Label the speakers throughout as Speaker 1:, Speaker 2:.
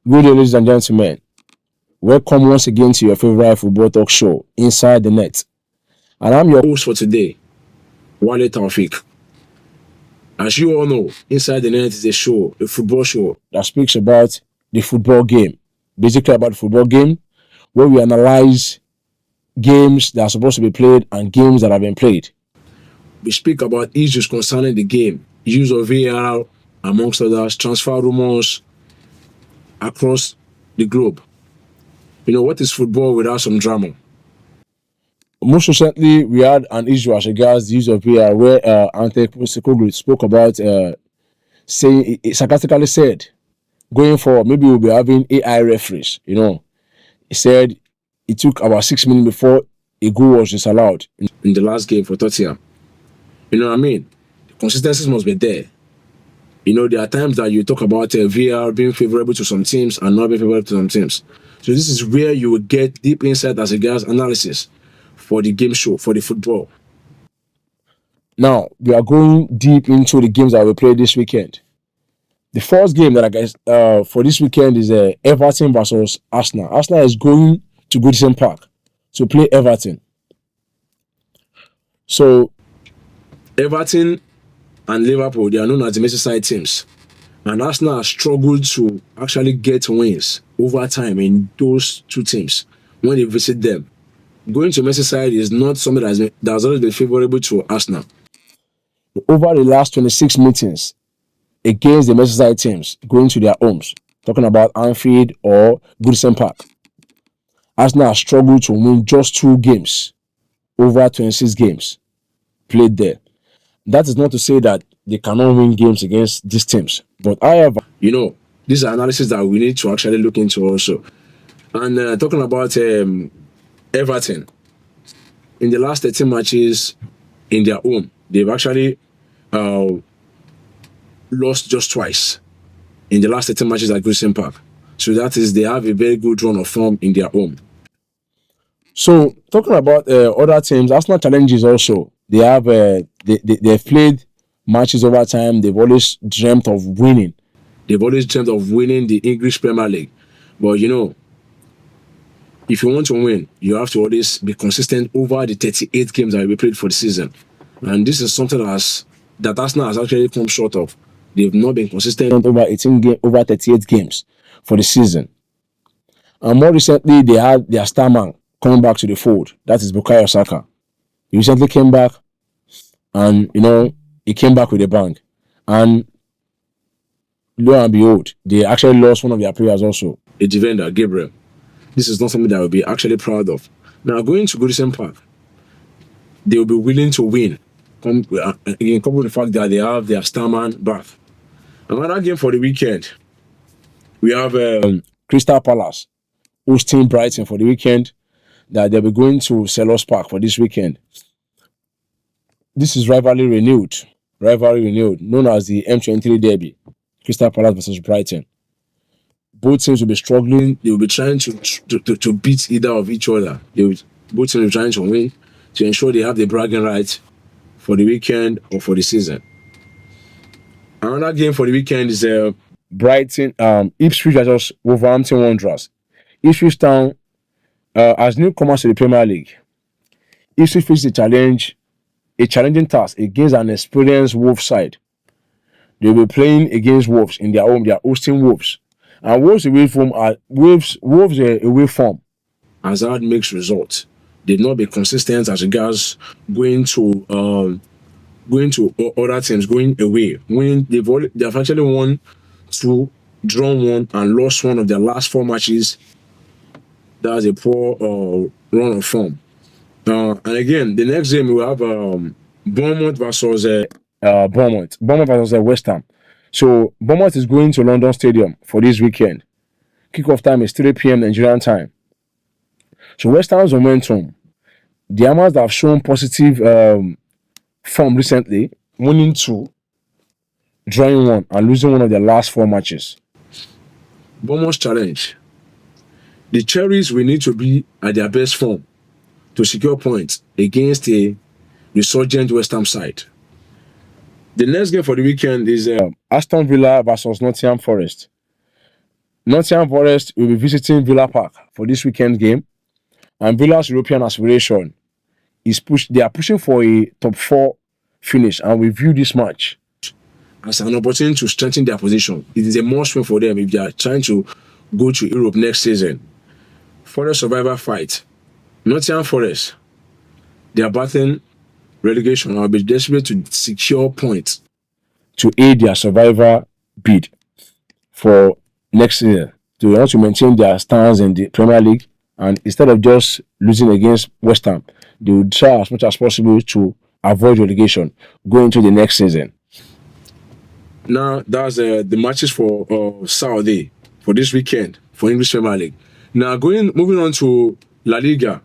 Speaker 1: Good day, ladies and gentlemen. Welcome once again to your favorite football talk show, Inside the Net. And I'm your host for today, Wale Taufik. As you all know, Inside the Net is a football show that speaks about the football game. Basically about the football game, where we analyze games that are supposed to be played and games that have been played. We speak about issues concerning the game, use of VAR, amongst others, transfer rumors across the globe. You know, what is football without some drama? Most recently, we had an issue as regards the use of VAR where Ante Postecoglou spoke about saying, he sarcastically said, going forward, maybe we'll be having AI referees. You know, he said it took about 6 minutes before a goal was disallowed in the last game for Tottenham. You know what I mean? The consistency must be there. You know, there are times that you talk about VAR being favorable to some teams and not being favorable to some teams. So this is where you will get deep insight as regards analysis for the game show, for the football. Now, we are going deep into the games that we play this weekend. The first game that I guess for this weekend is Everton versus Arsenal. Arsenal is going to Goodison Park to play Everton. So, Everton and Liverpool, they are known as the Merseyside teams. And Arsenal has struggled to actually get wins over time in those two teams when they visit them. Going to Merseyside is not something that has always been favorable to Arsenal. Over the last 26 meetings against the Merseyside teams going to their homes, talking about Anfield or Goodison Park, Arsenal has struggled to win just 2 games over 26 games played there. That is not to say that they cannot win games against these teams. But however, you know, these are analysis that we need to actually look into also. And talking about Everton, in the last 13 matches in their home, they've actually lost just twice in the last 13 matches at Goodison Park. So that is, they have a very good run of form in their home. So talking about other teams, Arsenal challenges also. They have they've played matches over time. They've always dreamt of winning. They've always dreamt of winning the English Premier League. But you know, if you want to win, you have to always be consistent over the 38 games that will be played for the season. And this is something that Arsenal has actually come short of. They've not been consistent over 38 games for the season. And more recently, they had their star man coming back to the fold. That is Bukayo Saka. He recently came back, and you know, he came back with a bang. And lo and behold, they actually lost one of their players also, a defender, Gabriel. This is not something that I will be actually proud of. Now, going to Goodison Park, they will be willing to win. Again, coupled with the fact that they have their star man back. Another game for the weekend, we have Crystal Palace hosting Brighton for the weekend. That they'll be going to Selhurst Park for this weekend. This is rivalry renewed, known as the M23 Derby, Crystal Palace versus Brighton. Both teams will be struggling. They will be trying to beat either of each other. Both teams will be trying to win to ensure they have the bragging rights for the weekend or for the season. Another game for the weekend is Brighton, Ipswich versus Wolverhampton Wanderers. Ipswich Town, as newcomers to the Premier League, Ipswich faces a challenging task against an experienced Wolves side. They'll be playing against Wolves in their home. They are hosting Wolves. And Wolves away form has had mixed results. They've not been consistent as regards going to other teams, going away. They've actually won 2, drawn 1, and lost 1 of their last 4 matches. That's a poor run of form. And again, the next game we will have Bournemouth versus West Ham. So Bournemouth is going to London Stadium for this weekend. Kickoff time is 3 p.m. Nigerian time. So West Ham's momentum, the Hammers have shown positive form recently, winning 2, drawing 1, and losing 1 of their last 4 matches. Bournemouth's challenge. The Cherries will need to be at their best form to secure points against a resurgent West Ham side. The next game for the weekend is Aston Villa versus Nottingham Forest. Nottingham Forest will be visiting Villa Park for this weekend game, and Villa's European aspiration is they are pushing for a top 4 finish, and we view this match as an opportunity to strengthen their position. It is a must win for them if they are trying to go to Europe next season. For the survivor fight, Nottingham Forest, they are battling relegation and will be desperate to secure points to aid their survivor bid for next season. They want to maintain their stance in the Premier League, and instead of just losing against West Ham, they would try as much as possible to avoid relegation going into the next season. Now, that's the matches for Saturday, for this weekend, for English Premier League. Now, moving on to La Liga.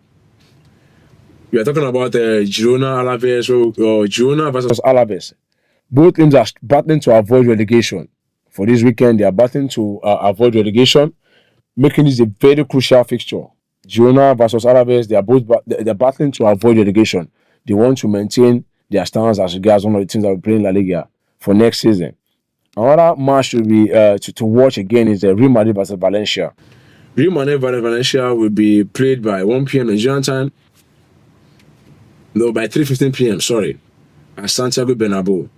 Speaker 1: We are talking about Girona, ALAVES, Girona versus ALAVES. Both teams are battling to avoid relegation. For this weekend, they are battling to avoid relegation, making this a very crucial fixture. Girona versus ALAVES, they're battling to avoid relegation. They want to maintain their stance as regards one of the teams that will play in La Liga for next season. Another match to be to watch again is Real Madrid versus Valencia. Real Madrid versus Valencia will be played by 1 p.m. Nigerian time. No, by 3:15 p.m. Sorry, at Santiago Bernabeu.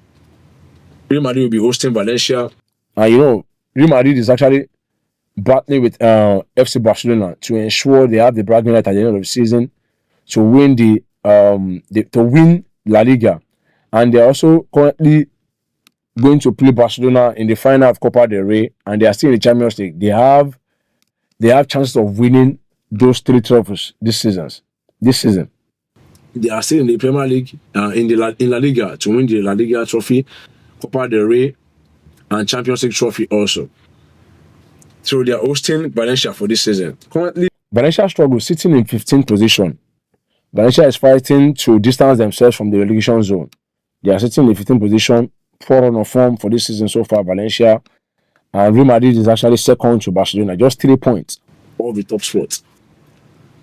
Speaker 1: Real Madrid will be hosting Valencia, and Real Madrid is actually battling with FC Barcelona to ensure they have the bragging right at the end of the season to win to win La Liga, and they're also currently going to play Barcelona in the final of Copa del Rey, and they are still in the Champions League. They have chances of winning those 3 trophies this season. They are still in the Premier League, in La Liga to win the La Liga trophy, Copa del Rey, and Champions League trophy also. So they are hosting Valencia for this season. Currently, Valencia struggles, sitting in 15th position. Valencia is fighting to distance themselves from the relegation zone. They are sitting in 15th position, poor run of form for this season so far, Valencia. And Real Madrid is actually second to Barcelona, just 3 points off the top spot.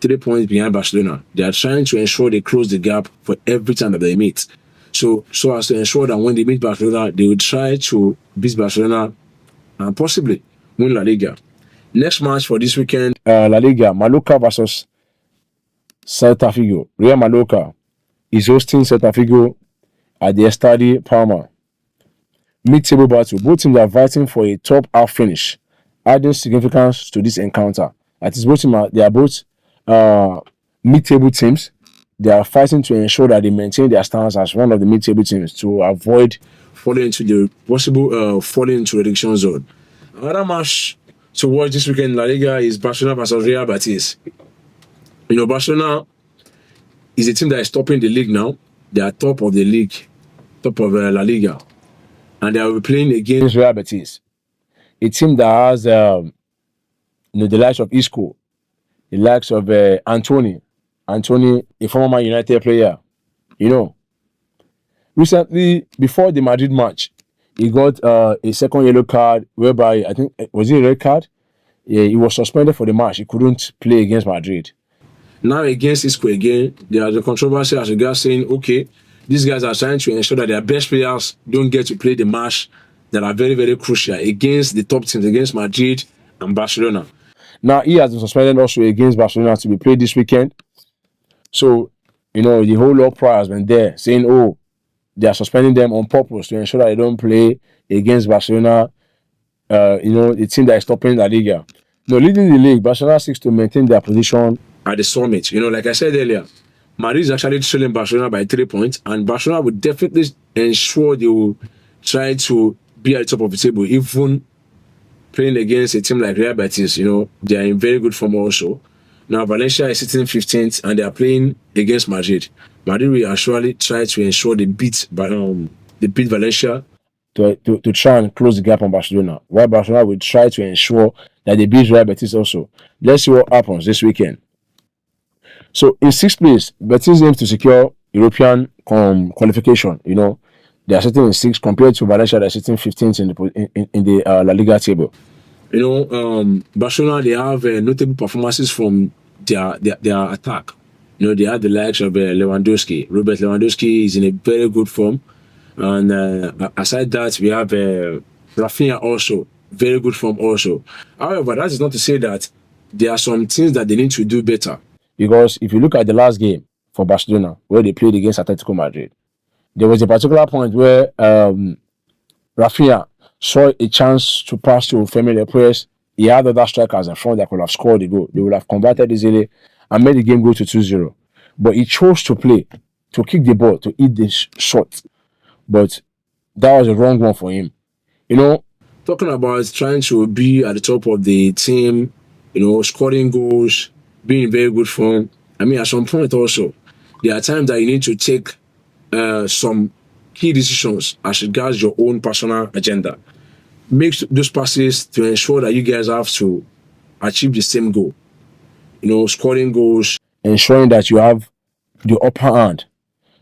Speaker 1: 3 points behind Barcelona. They are trying to ensure they close the gap for every time that they meet. So as to ensure that when they meet Barcelona, they will try to beat Barcelona and possibly win La Liga. Next match for this weekend, La Liga, Mallorca versus Celta Vigo. Real Mallorca is hosting Celta Vigo at the Estadio Palma. Mid-table battle. Both teams are fighting for a top half finish, adding significance to this encounter. That is, they are both mid-table teams. They are fighting to ensure that they maintain their stance as one of the mid-table teams to avoid falling into the possible falling into relegation zone. Another match to watch this weekend in La Liga is Barcelona versus Real Betis. Barcelona is a team that is topping the league now. They are top of the league, top of La Liga, and they will be playing against Real Betis, a team that has the likes of Isco, the likes of Anthony, a former Man United player. Recently, before the Madrid match, he got a second yellow card, whereby I think was it a red card? Yeah, he was suspended for the match. He couldn't play against Madrid. Now against Isco again, there are the controversy as regards saying, okay, these guys are trying to ensure that their best players don't get to play the match that are very, very crucial against the top teams, against Madrid and Barcelona. Now, he has been suspended also against Barcelona to be played this weekend. So, the whole uproar has been there saying, oh, they are suspending them on purpose to ensure that they don't play against Barcelona, the team that is topping La Liga. Leading the league, Barcelona seeks to maintain their position at the summit. Like I said earlier, Madrid is actually trailing Barcelona by 3 points, and Barcelona will definitely ensure they will try to be at the top of the table, even playing against a team like Real Betis. They are in very good form also. Now, Valencia is sitting 15th, and they are playing against Madrid. Madrid will actually try to ensure they beat Valencia to try and close the gap on Barcelona, while Barcelona will try to ensure that they beat Real Betis also. Let's see what happens this weekend. So, in 6th place, Betis aims to secure European qualification. They are sitting in 6th compared to Valencia, they are sitting 15th in the La Liga table. Barcelona, they have notable performances from their attack. They have the likes of Lewandowski. Robert Lewandowski is in a very good form. And aside that, we have Rafinha also. very good form also. However, that is not to say that there are some things that they need to do better. Because if you look at the last game for Barcelona, where they played against Atletico Madrid, there was a particular point where Rafinha saw a chance to pass to Femi Lopez. He had other strikers in front that could have scored the goal. They would have converted easily and made the game go to 2-0. But he chose to play, to kick the ball, to hit the shot. But that was a wrong one for him. You know, talking about trying to be at the top of the team, you know, scoring goals, being in very good form. I mean, at some point also, there are times that you need to take some key decisions as regards your own personal agenda. Make those passes to ensure that you guys have to achieve the same goal. You know, scoring goals, ensuring that you have the upper hand.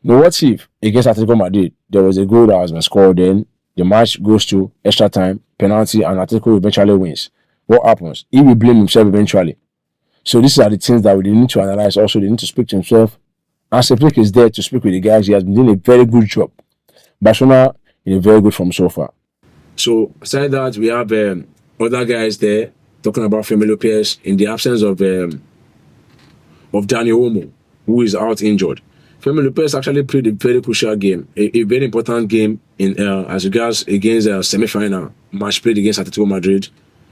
Speaker 1: Now, what if against Atletico Madrid there was a goal that has been scored, then the match goes to extra time, penalty, and Atletico eventually wins? What happens? He will blame himself eventually. So these are the things that we need to analyze. Also, they need to speak to himself. And Sepik is there to speak with the guys. He has been doing a very good job. Barcelona in a very good form so far. So aside that, we have other guys there talking about Femi Lopez in the absence of Dani Olmo, who is out injured. Femi Lopez actually played a very crucial game, a very important game in as regards against semi-final match played against Atletico Madrid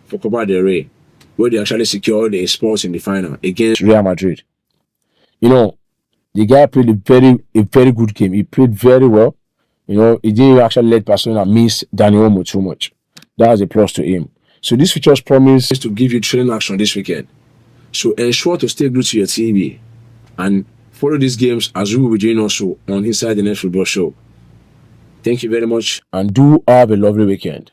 Speaker 1: for Copa del Rey, where they actually secured a spot in the final against Real Madrid. You know, the guy played a very good game. He played very well. You know, he didn't actually let Barcelona miss Dani Olmo too much. That was a plus to him. So this features promise to give you training action this weekend. So ensure to stay glued to your TV and follow these games as we will be doing also on Inside the Net Football Show. Thank you very much and do have a lovely weekend.